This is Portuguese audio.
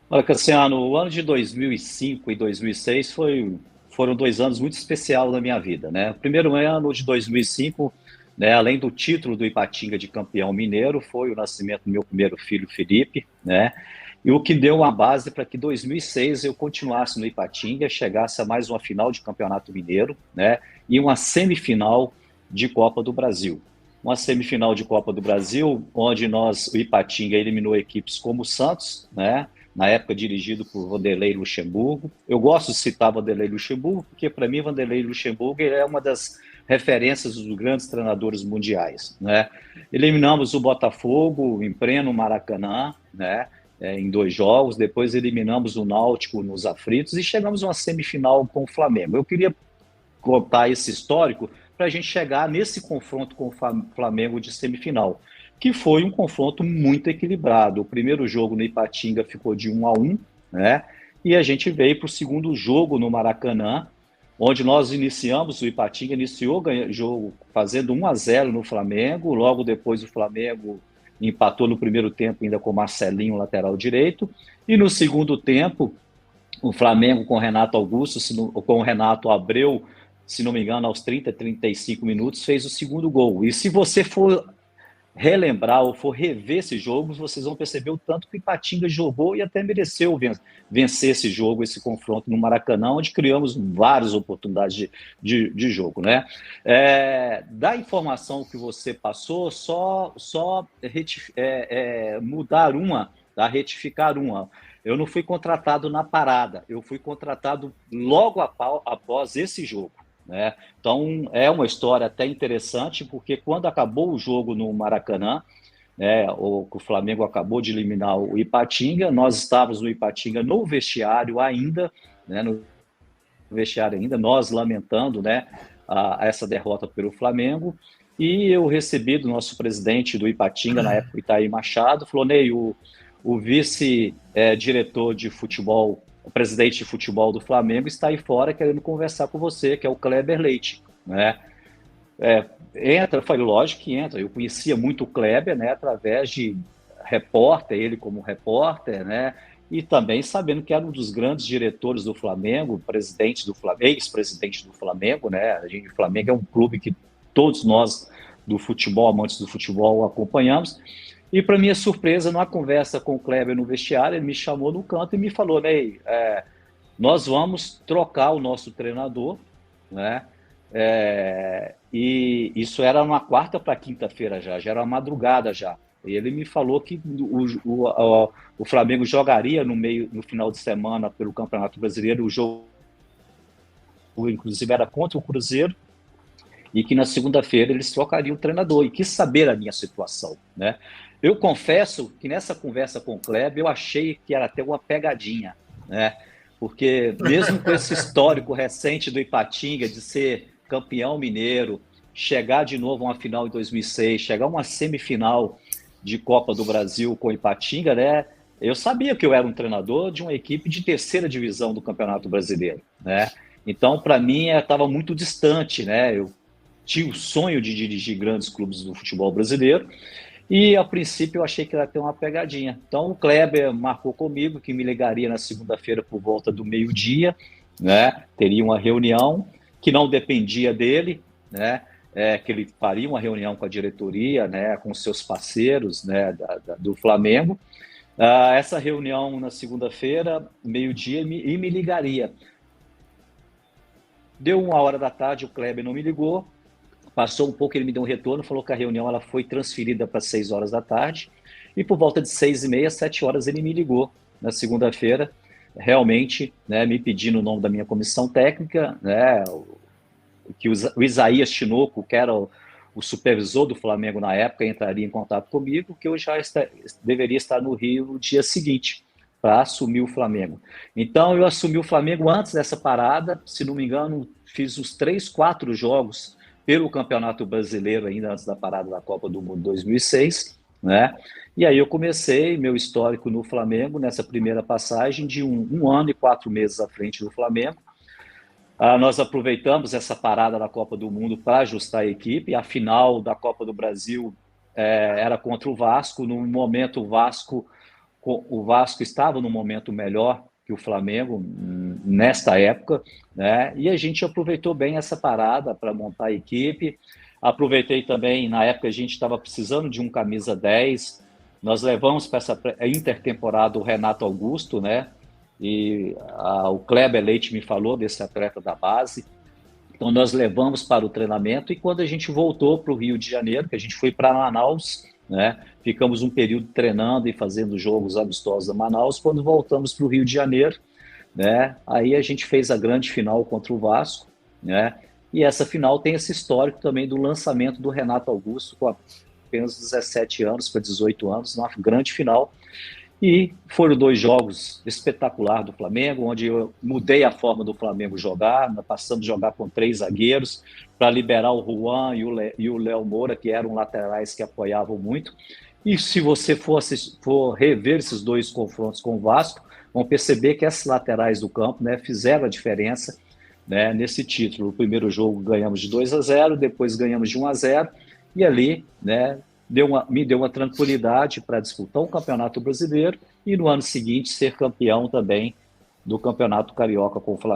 Olha, Cassiano, o ano de 2005 e 2006 foram 2 anos muito especiais na minha vida, né? O primeiro ano de 2005, né, além do título do Ipatinga de campeão mineiro, foi o nascimento do meu primeiro filho, Felipe, né? E o que deu uma base para que 2006 eu continuasse no Ipatinga, chegasse a mais uma final de Campeonato Mineiro, né? E uma semifinal de Copa do Brasil. Uma semifinal de Copa do Brasil, onde o Ipatinga eliminou equipes como o Santos, né? Na época dirigido por Vanderlei Luxemburgo. Eu gosto de citar Vanderlei Luxemburgo, porque para mim Vanderlei Luxemburgo é uma das referências dos grandes treinadores mundiais, né? Eliminamos o Botafogo em pleno Maracanã, né? Em 2 jogos, depois eliminamos o Náutico nos aflitos e chegamos a uma semifinal com o Flamengo. Eu queria contar esse histórico para a gente chegar nesse confronto com o Flamengo de semifinal, que foi um confronto muito equilibrado. O primeiro jogo no Ipatinga ficou de 1-1, né? E a gente veio para o segundo jogo no Maracanã, onde nós iniciamos, o Ipatinga iniciou o jogo fazendo 1-0 no Flamengo, logo depois o Flamengo empatou no primeiro tempo ainda com o Marcelinho, lateral direito, e no segundo tempo o Flamengo com o Renato Augusto, com o Renato Abreu, se não me engano, aos 30, 35 minutos, fez o segundo gol. E se você for relembrar ou for rever esses jogos, vocês vão perceber o tanto que o Ipatinga jogou e até mereceu vencer esse jogo, esse confronto no Maracanã, onde criamos várias oportunidades de jogo, né? Da informação que você passou, mudar uma, tá? Retificar uma. Eu não fui contratado na parada, eu fui contratado logo após esse jogo, né? Então, é uma história até interessante, porque quando acabou o jogo no Maracanã, né, o Flamengo acabou de eliminar o Ipatinga, nós estávamos no Ipatinga no vestiário ainda, né, no vestiário ainda, nós lamentando, né, essa derrota pelo Flamengo, e eu recebi do nosso presidente do Ipatinga, na época, Itaí Machado, falou: Ney, o vice-diretor de futebol, o presidente de futebol do Flamengo está aí fora querendo conversar com você, que é o Kleber Leite, né? Entra, eu falei, lógico que entra. Eu conhecia muito o Kleber, né, através de repórter, ele como repórter, né, e também sabendo que era um dos grandes diretores do Flamengo, presidente do Flamengo, ex-presidente do Flamengo, né? O Flamengo é um clube que todos nós do futebol, amantes do futebol, acompanhamos. E para minha surpresa, numa conversa com o Kleber no vestiário, ele me chamou no canto e me falou: Ney, nós vamos trocar o nosso treinador, né? E isso era uma quarta para quinta-feira já era uma madrugada já. E ele me falou que o Flamengo jogaria no final de semana pelo Campeonato Brasileiro, o jogo inclusive era contra o Cruzeiro, e que na segunda-feira eles trocariam o treinador, e quis saber a minha situação, né? Eu confesso que nessa conversa com o Kleber eu achei que era até uma pegadinha, né? Porque mesmo com esse histórico recente do Ipatinga de ser campeão mineiro, chegar de novo a uma final em 2006, chegar a uma semifinal de Copa do Brasil com o Ipatinga, né? Eu sabia que eu era um treinador de uma equipe de terceira divisão do Campeonato Brasileiro, né? Então, para mim, estava muito distante, né? Eu tinha o sonho de dirigir grandes clubes do futebol brasileiro e, a princípio, eu achei que ia ter uma pegadinha. Então, o Kleber marcou comigo que me ligaria na segunda-feira por volta do meio-dia, né? Teria uma reunião que não dependia dele, né? Que ele faria uma reunião com a diretoria, né? Com seus parceiros, né? Do Flamengo. Essa reunião na segunda-feira, meio-dia, e me ligaria. Deu 1 hora da tarde, o Kleber não me ligou. Passou um pouco, ele me deu um retorno, falou que a reunião ela foi transferida para 6 horas da tarde, e por volta de 6h30, 7 horas, ele me ligou na segunda-feira, realmente, né, me pedindo o nome da minha comissão técnica, né, que o Isaías Tinoco, que era o supervisor do Flamengo na época, entraria em contato comigo, que eu já deveria estar no Rio no dia seguinte, para assumir o Flamengo. Então, eu assumi o Flamengo antes dessa parada, se não me engano, fiz uns 3, 4 jogos pelo Campeonato Brasileiro, ainda antes da parada da Copa do Mundo 2006, né? E aí eu comecei meu histórico no Flamengo, nessa primeira passagem de um ano e 4 meses à frente do Flamengo. Nós aproveitamos essa parada da Copa do Mundo para ajustar a equipe. A final da Copa do Brasil era contra o Vasco. No momento, o Vasco o Vasco estava num momento melhor que o Flamengo nesta época, né? E a gente aproveitou bem essa parada para montar a equipe. Aproveitei também, na época a gente estava precisando de um camisa 10. Nós levamos para essa intertemporada o Renato Augusto, né? E o Kleber Leite me falou desse atleta da base. Então nós levamos para o treinamento e quando a gente voltou para o Rio de Janeiro, que a gente foi para Manaus, né? Ficamos um período treinando e fazendo jogos amistosos a Manaus. Quando voltamos para o Rio de Janeiro, né? Aí a gente fez a grande final contra o Vasco, né? E essa final tem esse histórico também do lançamento do Renato Augusto com apenas 17 anos para 18 anos, na grande final. E foram 2 jogos espetaculares do Flamengo, onde eu mudei a forma do Flamengo jogar, nós passamos a jogar com 3 zagueiros para liberar o Juan e o Léo Moura, que eram laterais que apoiavam muito. E se você for rever esses 2 confrontos com o Vasco, vão perceber que esses laterais do campo, né, fizeram a diferença, né, nesse título. O primeiro jogo ganhamos de 2-0, depois ganhamos de 1-0, e ali, né, me deu uma tranquilidade para disputar um campeonato brasileiro e no ano seguinte ser campeão também do Campeonato Carioca com o Flamengo.